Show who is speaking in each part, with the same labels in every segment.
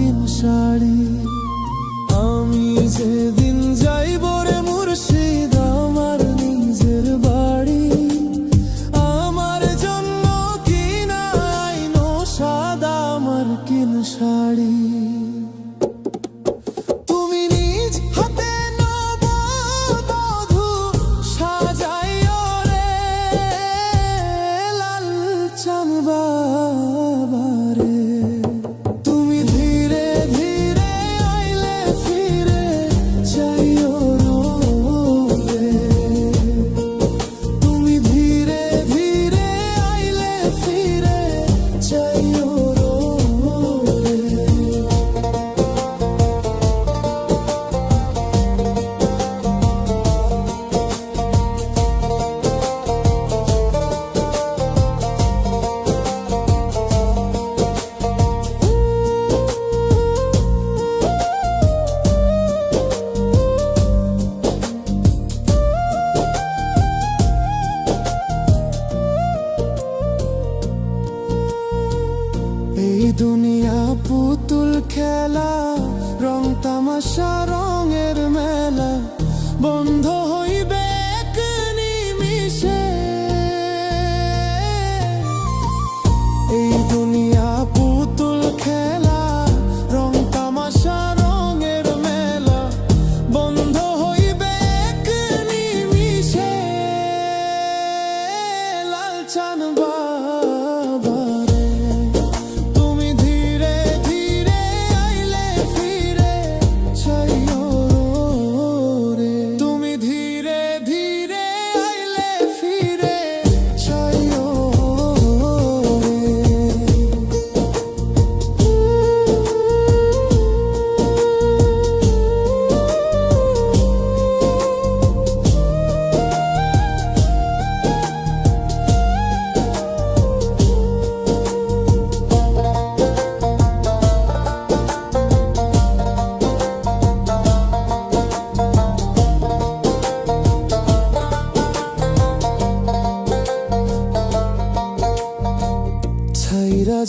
Speaker 1: রঙিন শাড়ি। আমি যেদিন যাইব রে মুর্শিদ আমার নিজের বাড়ি, আমার জন্য কিনা আইনো সাদা মার্কিন শাড়ি। দুনিয়া পুতুল খেলা, রং তামাশা রঙের মেলা, বন্ধ হইবে এক নিমিষে। এই দুনিয়া পুতুল খেলা, রং তামাশা রঙের মেলা, বন্ধ হইবে এক নিমিষে। লালচান বাবা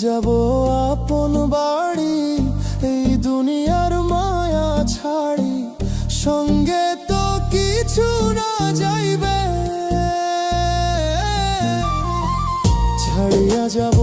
Speaker 1: যাব আপন বাড়ি, এই দুনিয়ার মায়া ছাড়ি, সঙ্গে তো কিছু না যাইবে। ছাড়িয়া যাব